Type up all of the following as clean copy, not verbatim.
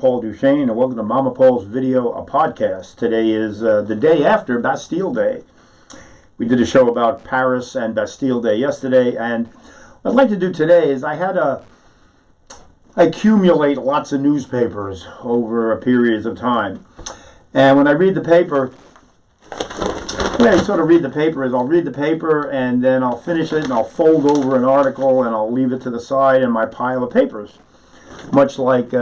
Paul Duchesne, and welcome to Mama Paul's Video Podcast. Today is the day after Bastille Day. We did a show about Paris and Bastille Day yesterday, and what I'd like to do today is I accumulate lots of newspapers over a period of time. And when I read the paper, the way I sort of read the paper is I'll read the paper and then I'll finish it and I'll fold over an article and I'll leave it to the side in my pile of papers. Much like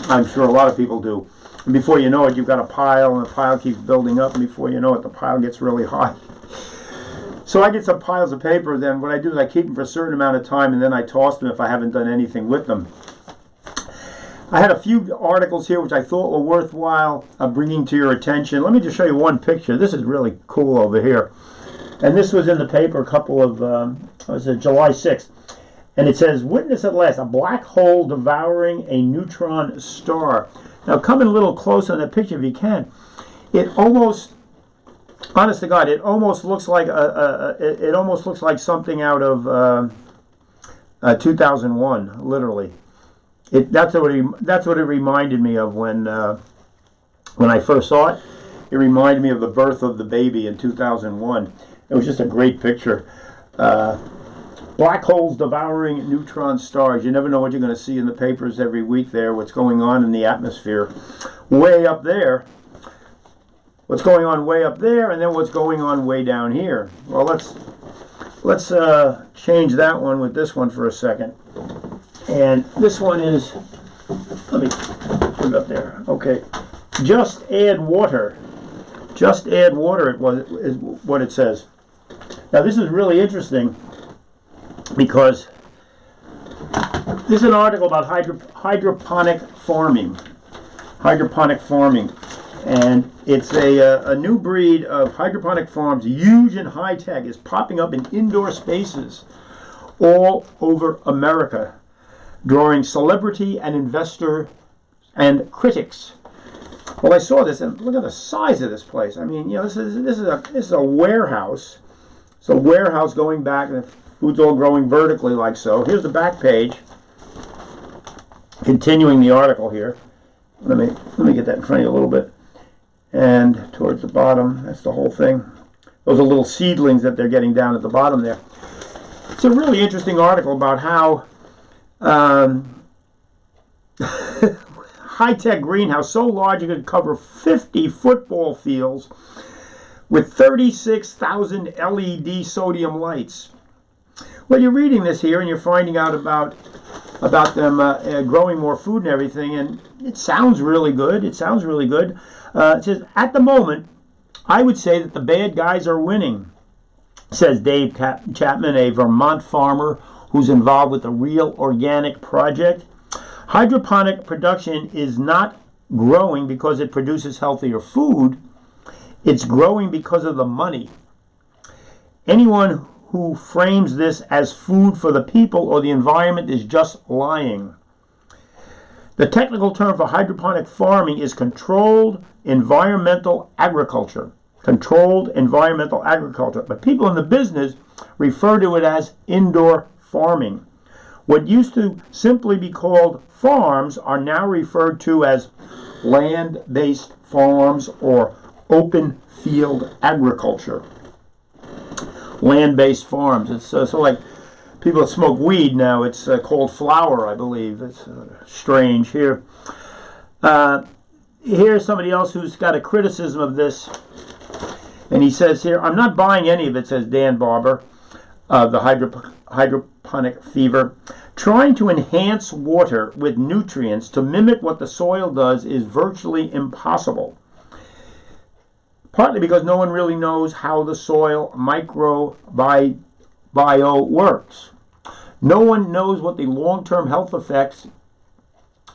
I'm sure a lot of people do. And before you know it, you've got a pile, and the pile keeps building up, and before you know it, the pile gets really high. So I get some piles of paper, then what I do is I keep them for a certain amount of time, and then I toss them if I haven't done anything with them. I had a few articles here which I thought were worthwhile bringing to your attention. Let me just show you one picture. This is really cool over here. And this was in the paper a couple of, July 6th. And it says, "Witness at last, a black hole devouring a neutron star." Now, come in a little closer on that picture if you can. It almost, honest to God, it almost looks like something out of 2001, literally. That's what it reminded me of when I first saw it. It reminded me of the birth of the baby in 2001. It was just a great picture. Black holes devouring neutron stars. You never know what you're going to see in the papers every week there, what's going on in the atmosphere. Way up there. What's going on way up there, and then what's going on way down here. Well, let's change that one with this one for a second. And this one is, let me put it up there. Okay. Just add water. Just add water is what it says. Now, this is really interesting, because this is an article about hydroponic farming. Hydroponic farming. And it's a new breed of hydroponic farms, huge and high tech, is popping up in indoor spaces all over America, drawing celebrity and investor and critics. Well, I saw this, and look at the size of this place. I mean, this is a warehouse. It's a warehouse going back, and food's all growing vertically like so. Here's the back page. Continuing the article here. Let me get that in front of you a little bit. And towards the bottom, that's the whole thing. Those are little seedlings that they're getting down at the bottom there. It's a really interesting article about how high-tech greenhouse so large it could cover 50 football fields with 36,000 LED sodium lights. Well, you're reading this here and you're finding out about them growing more food and everything, and it sounds really good. It sounds really good. It says, at the moment, I would say that the bad guys are winning, says Dave Chapman, a Vermont farmer who's involved with the Real Organic Project. Hydroponic production is not growing because it produces healthier food. It's growing because of the money. Anyone who frames this as food for the people or the environment is just lying. The technical term for hydroponic farming is controlled environmental agriculture. Controlled environmental agriculture. But people in the business refer to it as indoor farming. What used to simply be called farms are now referred to as land-based farms or open field agriculture. Land-based farms. It's so like people that smoke weed now. It's called flower, I believe. It's strange here. Here's somebody else who's got a criticism of this, and he says here, "I'm not buying any of it," says Dan Barber of the hydroponic fever. "Trying to enhance water with nutrients to mimic what the soil does is virtually impossible. Partly because no one really knows how the soil microbiome works. No one knows what the long-term health effects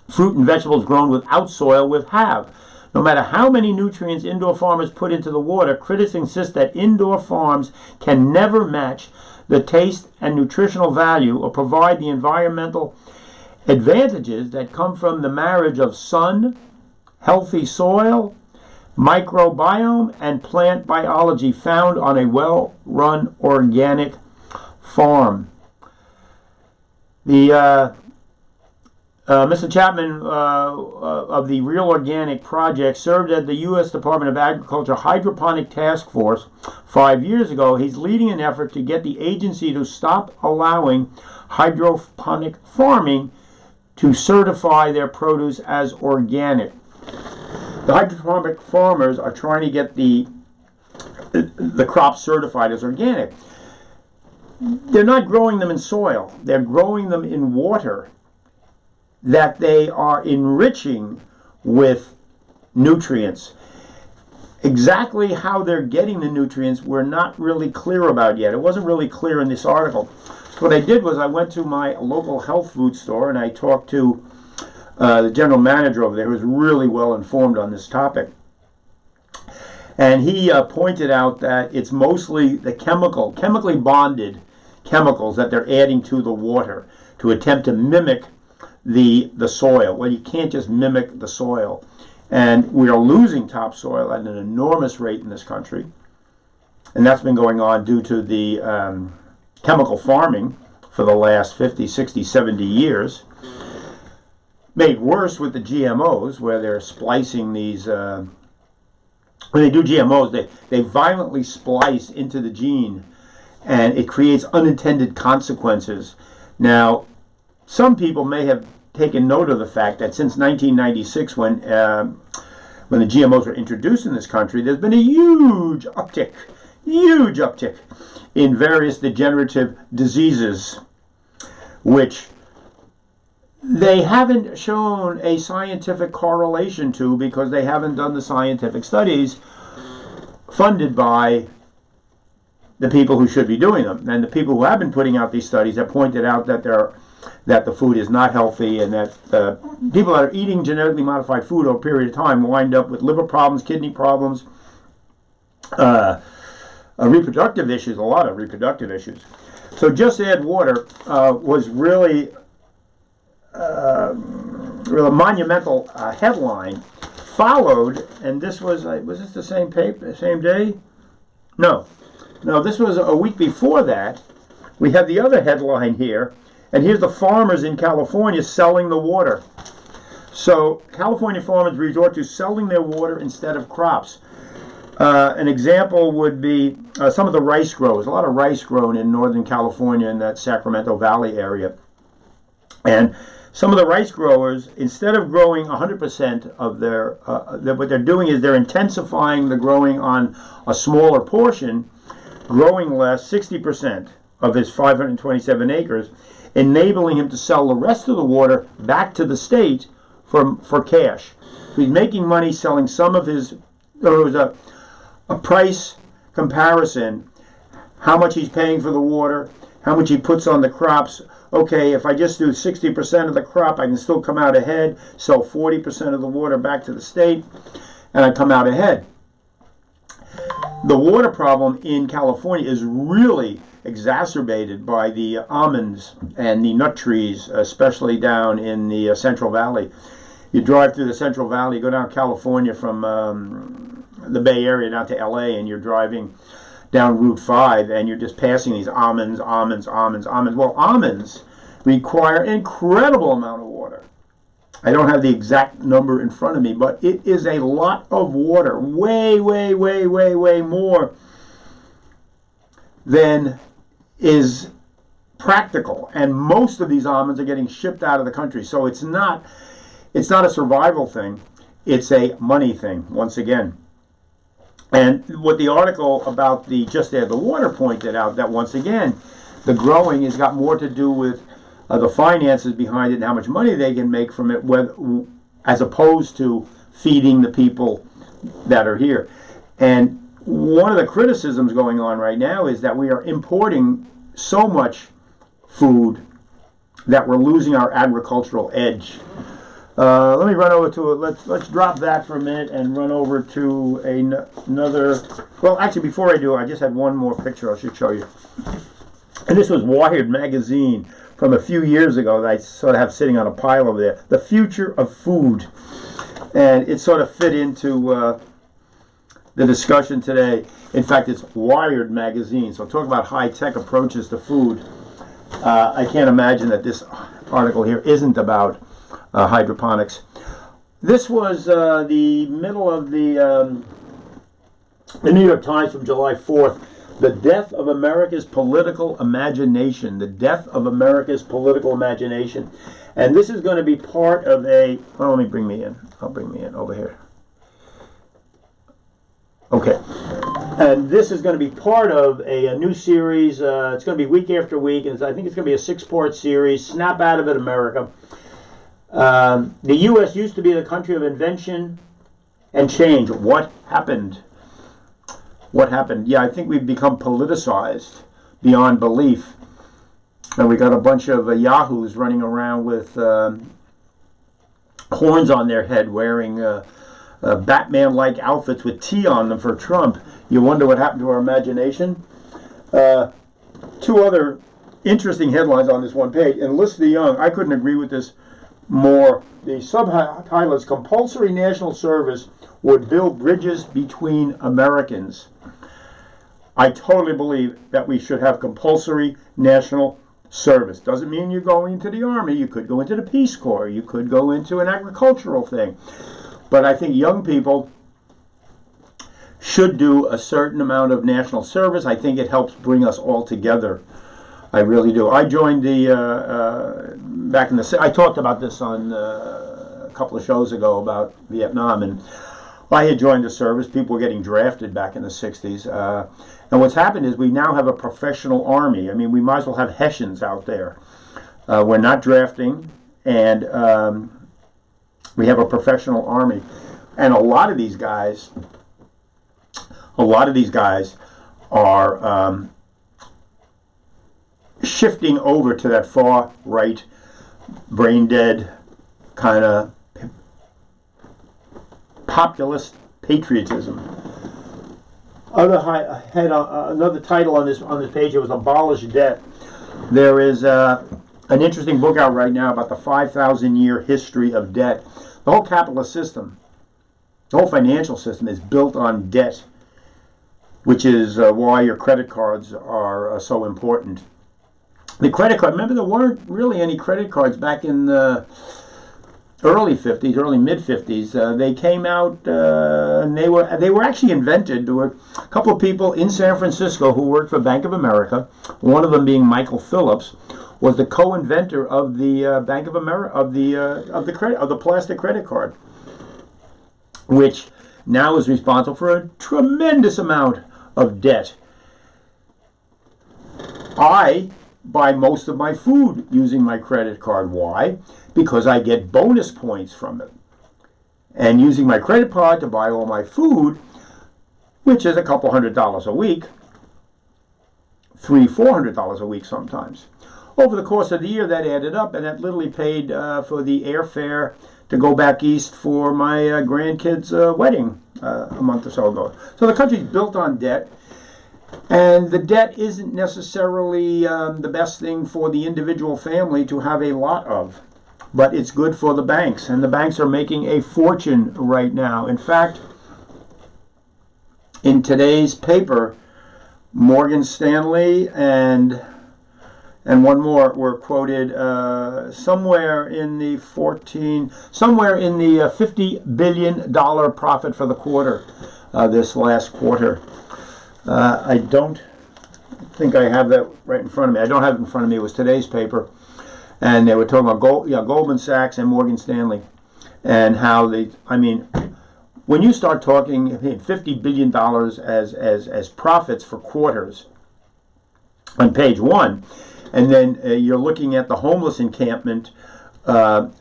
fruit and vegetables grown without soil would have. No matter how many nutrients indoor farmers put into the water, critics insist that indoor farms can never match the taste and nutritional value or provide the environmental advantages that come from the marriage of sun, healthy soil, microbiome, and plant biology found on a well-run organic farm." The Mr. Chapman of the Real Organic Project served at the U.S. Department of Agriculture Hydroponic Task Force 5 years ago. He's leading an effort to get the agency to stop allowing hydroponic farming to certify their produce as organic. The hydroponic farmers are trying to get the crops certified as organic. They're not growing them in soil. They're growing them in water that they are enriching with nutrients. Exactly how they're getting the nutrients we're not really clear about yet. It wasn't really clear in this article. So what I did was I went to my local health food store and I talked to the general manager over there, who was really well informed on this topic. And he pointed out that it's mostly the chemically bonded chemicals that they're adding to the water to attempt to mimic the soil. Well, you can't just mimic the soil. And we are losing topsoil at an enormous rate in this country. And that's been going on due to the chemical farming for the last 50, 60, 70 years. Made worse with the GMOs, where they're splicing these... when they do GMOs, they violently splice into the gene, and it creates unintended consequences. Now, some people may have taken note of the fact that since 1996, when the GMOs were introduced in this country, there's been a huge uptick in various degenerative diseases, which they haven't shown a scientific correlation to because they haven't done the scientific studies funded by the people who should be doing them. And the people who have been putting out these studies have pointed out that the food is not healthy, and that people that are eating genetically modified food over a period of time wind up with liver problems, kidney problems, reproductive issues, a lot of reproductive issues. So Just Add Water was really a monumental headline, followed, and this was this the same paper, same day? No, this was a week before that. We have the other headline here, and here's the farmers in California selling the water. So California farmers resort to selling their water instead of crops. An example would be some of the rice growers. A lot of rice grown in Northern California in that Sacramento Valley area. And some of the rice growers, instead of growing 100% of their, what they're doing is they're intensifying the growing on a smaller portion, growing less, 60% of his 527 acres, enabling him to sell the rest of the water back to the state for cash. So he's making money selling some of his, there was a price comparison, how much he's paying for the water, how much he puts on the crops. Okay, if I just do 60% of the crop, I can still come out ahead, sell 40% of the water back to the state, and I come out ahead. The water problem in California is really exacerbated by the almonds and the nut trees, especially down in the Central Valley. You drive through the Central Valley, go down California from the Bay Area down to LA, and you're driving down Route 5, and you're just passing these almonds. Well, almonds require an incredible amount of water. I don't have the exact number in front of me, but it is a lot of water, way more than is practical. And most of these almonds are getting shipped out of the country. So it's not a survival thing, it's a money thing, once again. And what the article about the Just Add the Water pointed out, that once again, the growing has got more to do with the finances behind it and how much money they can make from it, as opposed to feeding the people that are here. And one of the criticisms going on right now is that we are importing so much food that we're losing our agricultural edge. Let me run over to it. Let's drop that for a minute and run over to another. Well, actually, before I do, I just had one more picture I should show you. And this was Wired magazine from a few years ago that I sort of have sitting on a pile over there. The Future of Food. And it sort of fit into the discussion today. In fact, it's Wired magazine. So talk about high-tech approaches to food. I can't imagine that this article here isn't about hydroponics. This was the middle of the New York Times from July 4th. The death of America's political imagination. The death of America's political imagination. And this is going to be part of a... Oh, let me bring me in. I'll bring me in over here. Okay. And this is going to be part of a new series. It's going to be week after week. And I think it's going to be a 6-part series. Snap out of it, America. The U.S. used to be the country of invention and change. What happened? What happened? Yeah, I think we've become politicized beyond belief. And we got a bunch of yahoos running around with horns on their head, wearing Batman-like outfits with T on them for Trump. You wonder what happened to our imagination? 2 other interesting headlines on this one page. Enlist the young. I couldn't agree with this more. The subtitle is Compulsory National Service Would Build Bridges Between Americans. I totally believe that we should have compulsory national service. Doesn't mean you're going into the Army. You could go into the Peace Corps. You could go into an agricultural thing. But I think young people should do a certain amount of national service. I think it helps bring us all together. I really do. I joined the, back in the, I talked about this on a couple of shows ago about Vietnam, and I had joined the service. People were getting drafted back in the 60s. And what's happened is we now have a professional army. I mean, we might as well have Hessians out there. We're not drafting, and we have a professional army. And a lot of these guys are shifting over to that far right, brain dead kind of populist patriotism. Another title on this page, it was Abolish Debt. There is an interesting book out right now about the 5,000-year history of debt. The whole capitalist system, the whole financial system is built on debt, which is why your credit cards are so important. The credit card, remember there weren't really any credit cards back in the early 50s, early mid-50s. They came out and they were actually invented. There were a couple of people in San Francisco who worked for Bank of America. One of them being Michael Phillips, was the co-inventor of the Bank of America of the plastic credit card, which now is responsible for a tremendous amount of debt. I buy most of my food using my credit card. Why? Because I get bonus points from it. And using my credit card to buy all my food, which is a couple $100 a week, $300-400 a week sometimes. Over the course of the year, that added up, and that literally paid for the airfare to go back east for my grandkids' wedding a month or so ago. So the country's built on debt. And the debt isn't necessarily the best thing for the individual family to have a lot of, but it's good for the banks, and the banks are making a fortune right now. In fact, in today's paper, Morgan Stanley and one more were quoted somewhere in the $50 billion profit for the quarter, this last quarter. I don't think I have that right in front of me. I don't have it in front of me. It was today's paper. And they were talking about Goldman Sachs and Morgan Stanley and how when you start talking $50 billion as profits for quarters on page 1, and then you're looking at the homeless encampment 2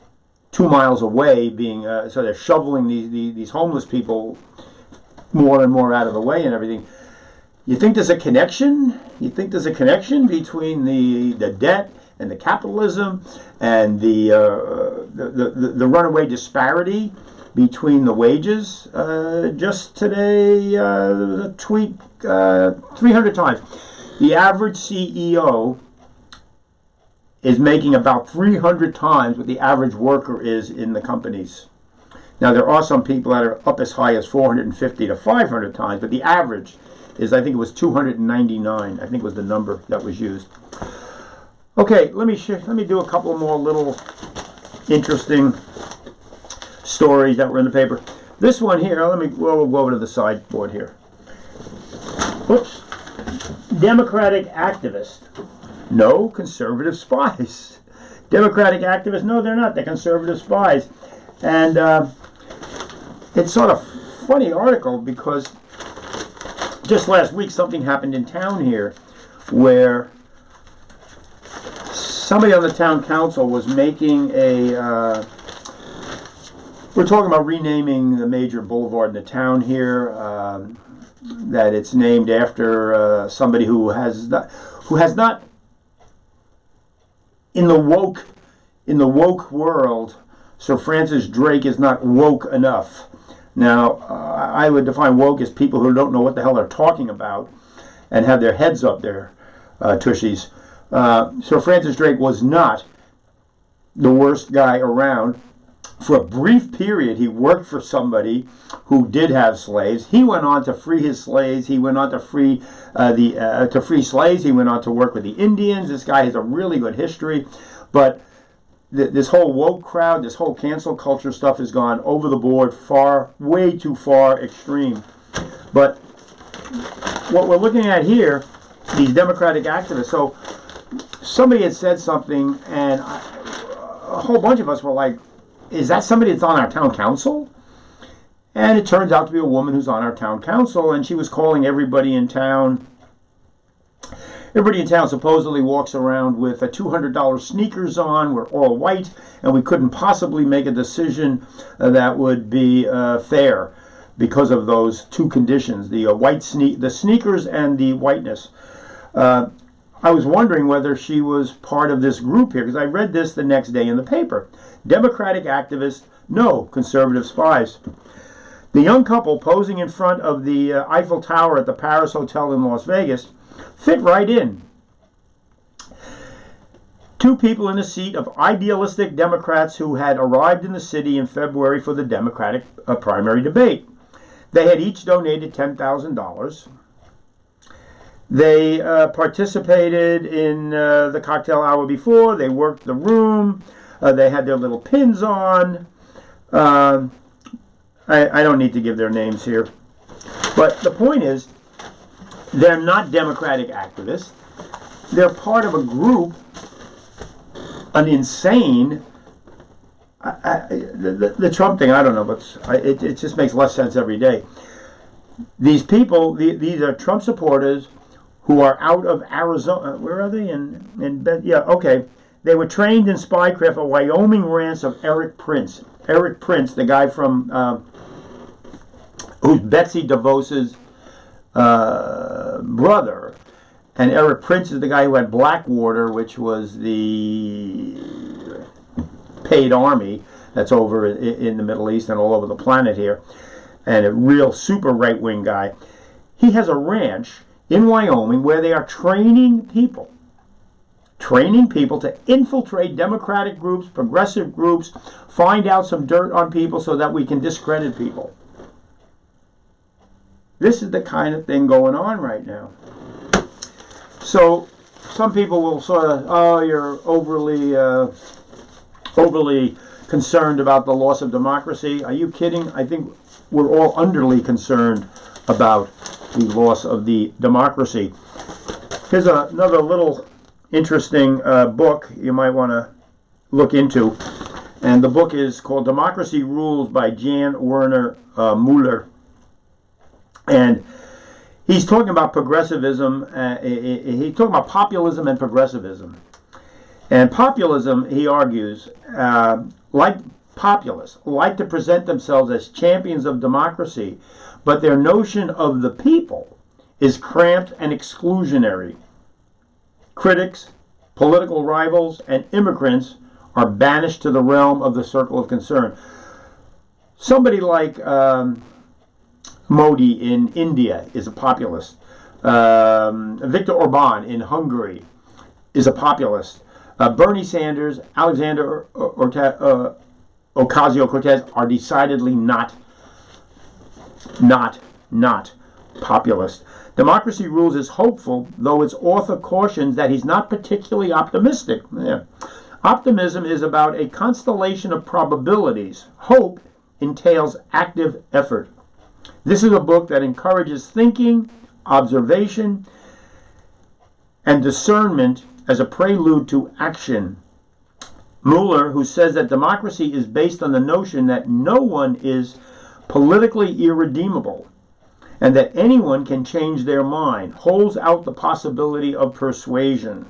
miles away being, so they're shoveling these homeless people more and more out of the way and everything. You think there's a connection? You think there's a connection between the debt and the capitalism and the runaway disparity between the wages? Just today, there was a tweet 300 times. The average CEO is making about 300 times what the average worker is in the companies. Now, there are some people that are up as high as 450 to 500 times, but the average is, I think it was 299, I think was the number that was used. Okay, let me do a couple more little interesting stories that were in the paper. This one here, we'll go over to the sideboard here. Oops. Democratic activist. No, conservative spies. Democratic activists, no, they're not. They're conservative spies. And it's sort of a funny article because just last week something happened in town here where somebody on the town council was making a... we're talking about renaming the major boulevard in the town here, that it's named after somebody who has not in the woke world. Sir Francis Drake is not woke enough. Now, I would define woke as people who don't know what the hell they're talking about and have their heads up their tushies. Sir Francis Drake was not the worst guy around. For a brief period, he worked for somebody who did have slaves. He went on to free his slaves. He went on to free free slaves. He went on to work with the Indians. This guy has a really good history. But this whole woke crowd, this whole cancel culture stuff has gone over the board, way too far extreme. But what we're looking at here, these Democratic activists. So somebody had said something, and a whole bunch of us were like, is that somebody that's on our town council? And it turns out to be a woman who's on our town council, and she was calling everybody in town. Everybody in town supposedly walks around with a $200 sneakers on. We're all white, and we couldn't possibly make a decision that would be fair because of those two conditions: the the sneakers and the whiteness. I was wondering whether she was part of this group here, because I read this the next day in the paper. Democratic activists, no, conservative spies. The young couple posing in front of the Eiffel Tower at the Paris Hotel in Las Vegas fit right in. Two people in a seat of idealistic Democrats who had arrived in the city in February for the Democratic primary debate. They had each donated $10,000. They participated in the cocktail hour before. They worked the room. They had their little pins on. I don't need to give their names here. But the point is, they're not Democratic activists. They're part of a group, an insane... the Trump thing, I don't know, but it just makes less sense every day. These people, these are Trump supporters who are out of Arizona. Where are they? Yeah, okay. They were trained in spycraft at Wyoming ranch of Eric Prince. Eric Prince, the guy from who's Betsy DeVos's brother, and Eric Prince is the guy who had Blackwater, which was the paid army that's over in the Middle East and all over the planet here, and a real super right-wing guy. He has a ranch in Wyoming where they are training people to infiltrate Democratic groups, progressive groups, find out some dirt on people so that we can discredit people. This is the kind of thing going on right now. So some people will sort of, oh, you're overly concerned about the loss of democracy. Are you kidding? I think we're all underly concerned about the loss of the democracy. Here's another little interesting book you might want to look into. And the book is called Democracy Rules by Jan Werner Mueller. And he's talking about progressivism. He's talking about populism and progressivism. And populism, he argues, like populists, like to present themselves as champions of democracy, but their notion of the people is cramped and exclusionary. Critics, political rivals, and immigrants are banished to the realm of the circle of concern. Somebody like Modi in India is a populist. Viktor Orban in Hungary is a populist. Bernie Sanders, Alexander Ocasio-Cortez are decidedly not populist. Democracy Rules is hopeful, though its author cautions that he's not particularly optimistic. Yeah. Optimism is about a constellation of probabilities. Hope entails active effort. This is a book that encourages thinking, observation, and discernment as a prelude to action. Mueller, who says that democracy is based on the notion that no one is politically irredeemable and that anyone can change their mind, holds out the possibility of persuasion.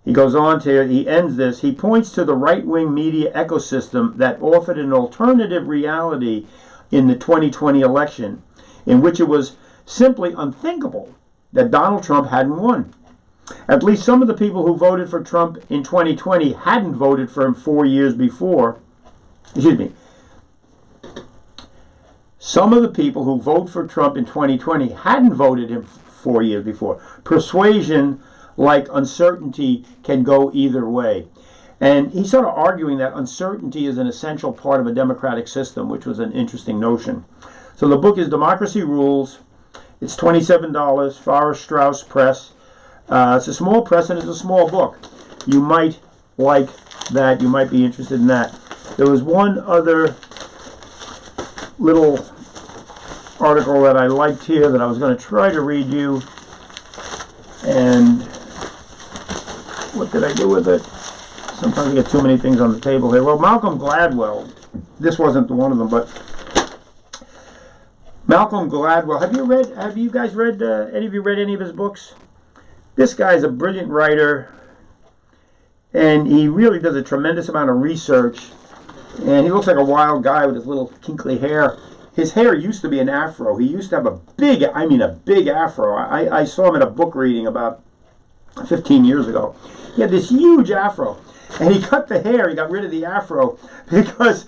He goes on to, he ends this, he points to the right-wing media ecosystem that offered an alternative reality in the 2020 election, in which it was simply unthinkable that Donald Trump hadn't won. At least some of the people who voted for Trump in 2020 hadn't voted for him 4 years before. Some of the people who vote for Trump in 2020 hadn't voted him 4 years before. Persuasion, like uncertainty, can go either way. And he's sort of arguing that uncertainty is an essential part of a democratic system, which was an interesting notion. So the book is Democracy Rules. It's $27, Forrest Strauss Press. It's a small press and it's a small book. You might like that. You might be interested in that. There was one other little article that I liked here that I was going to try to read you. And what did I do with it? Sometimes I get too many things on the table here. Well, Malcolm Gladwell. This wasn't one of them, but Malcolm Gladwell. Have you guys read, any of you read any of his books? This guy's a brilliant writer, and he really does a tremendous amount of research, and he looks like a wild guy with his little kinkly hair. His hair used to be an afro. He used to have a big afro. I saw him at a book reading about 15 years ago. He had this huge afro, and he cut the hair. He got rid of the afro because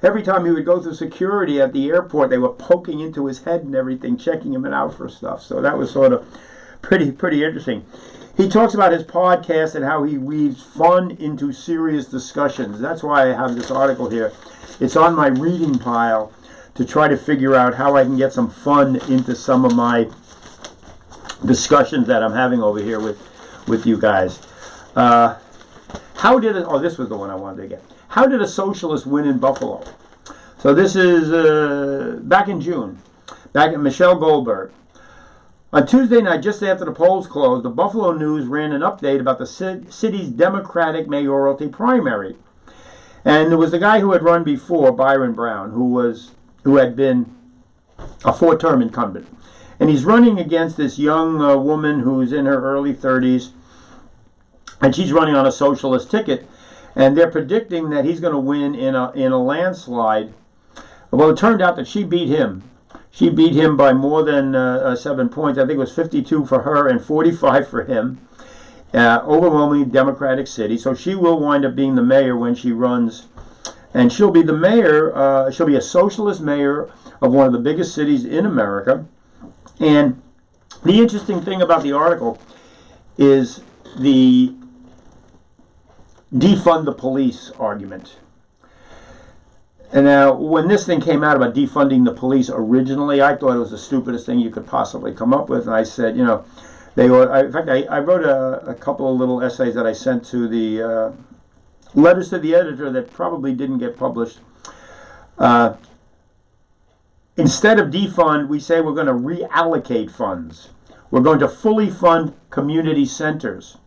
every time he would go through security at the airport, they were poking into his head and everything, checking him out for stuff. So that was sort of pretty interesting. He talks about his podcast and how he weaves fun into serious discussions. That's why I have this article here. It's on my reading pile to try to figure out how I can get some fun into some of my discussions that I'm having over here with you guys. This was the one I wanted to get. How did a socialist win in Buffalo? So this is back in June, back at Michelle Goldberg. On Tuesday night, just after the polls closed, the Buffalo News ran an update about the city's Democratic mayoralty primary. And there was the guy who had run before, Byron Brown, who had been a 4-term incumbent. And he's running against this young woman who's in her early 30s, and she's running on a socialist ticket. And they're predicting that he's going to win in a landslide. Well, it turned out that she beat him. She beat him by more than 7 points. I think it was 52 for her and 45 for him. Overwhelmingly Democratic city. So she will wind up being the mayor when she runs. And she'll be the mayor. She'll be a socialist mayor of one of the biggest cities in America. And the interesting thing about the article is the defund the police argument. And now, when this thing came out about defunding the police originally, I thought it was the stupidest thing you could possibly come up with. And I said, in fact, I wrote a couple of little essays that I sent to the letters to the editor that probably didn't get published. Instead of defund, we say we're going to reallocate funds. We're going to fully fund community centers.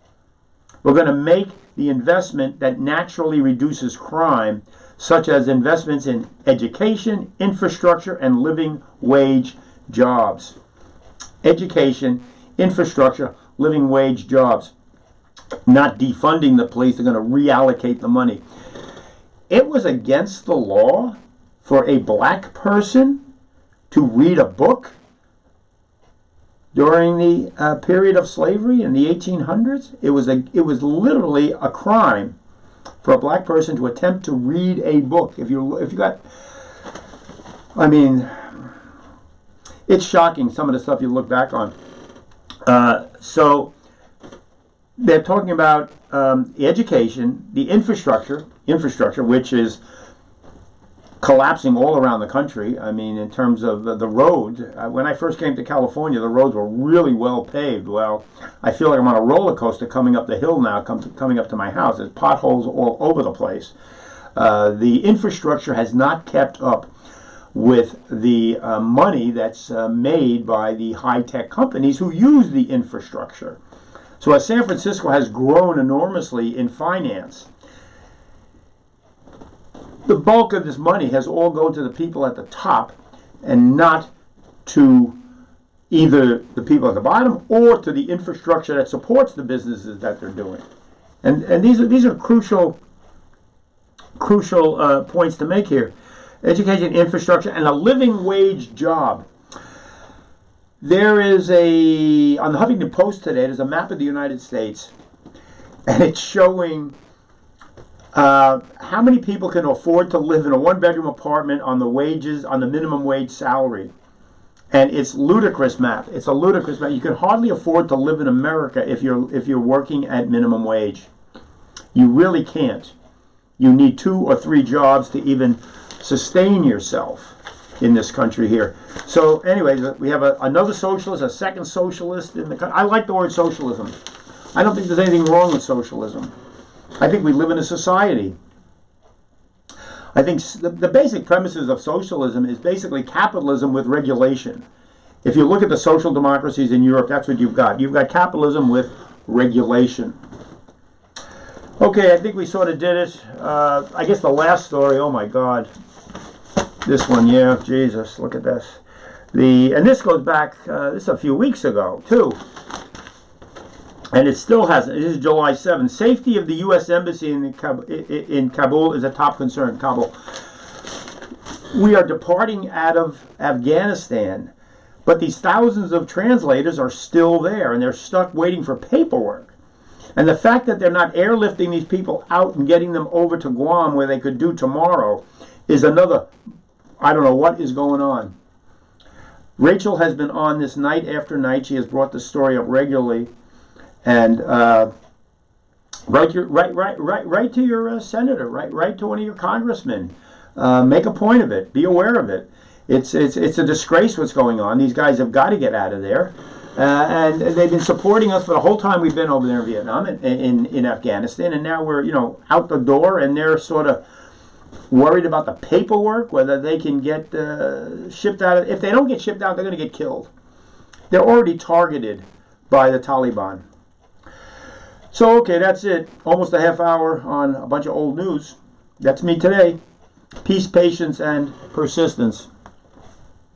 We're going to make the investment that naturally reduces crime, such as investments in education, infrastructure, and living wage jobs. Education, infrastructure, living wage jobs. Not defunding the police, they're going to reallocate the money. It was against the law for a black person to read a book during the period of slavery in the 1800s. It was literally a crime for a black person to attempt to read a book. It's shocking some of the stuff you look back on. So they're talking about the education, the infrastructure, which is collapsing all around the country. I mean, in terms of the roads. When I first came to California, the roads were really well paved. Well, I feel like I'm on a roller coaster coming up the hill now, coming up to my house. There's potholes all over the place. The infrastructure has not kept up with the money that's made by the high-tech companies who use the infrastructure. So as San Francisco has grown enormously in finance, the bulk of this money has all gone to the people at the top and not to either the people at the bottom or to the infrastructure that supports the businesses that they're doing. And these are crucial points to make here. Education, infrastructure, and a living wage job. There is on the Huffington Post today, there's a map of the United States, and it's showing how many people can afford to live in a one-bedroom apartment on the minimum wage salary. And it's ludicrous map. It's a ludicrous map. You can hardly afford to live in America if you're working at minimum wage. You really can't. You need 2 or 3 jobs to even sustain yourself in this country here. So anyways, we have another socialist, a second socialist in the country. I like the word socialism. I don't think there's anything wrong with socialism. I think we live in a society. I think the basic premises of socialism is basically capitalism with regulation. If you look at the social democracies in Europe, that's what you've got. You've got capitalism with regulation. Okay, I think we sort of did it. I guess the last story, oh my God. This one, yeah, Jesus, look at this. And this goes back, this is a few weeks ago, too. And it still hasn't. This is July 7th. Safety of the U.S. Embassy in Kabul is a top concern. Kabul. We are departing out of Afghanistan, but these thousands of translators are still there, and they're stuck waiting for paperwork. And the fact that they're not airlifting these people out and getting them over to Guam, where they could do tomorrow, is another, I don't know what is going on. Rachel has been on this night after night. She has brought the story up regularly. And write to your senator, write to one of your congressmen. Make a point of it. Be aware of it. It's a disgrace what's going on. These guys have got to get out of there. And they've been supporting us for the whole time we've been over there in Vietnam, in Afghanistan, and now we're out the door, and they're sort of worried about the paperwork, whether they can get shipped out. If they don't get shipped out, they're going to get killed. They're already targeted by the Taliban. So, okay, that's it. Almost a half hour on a bunch of old news. That's me today. Peace, patience, and persistence.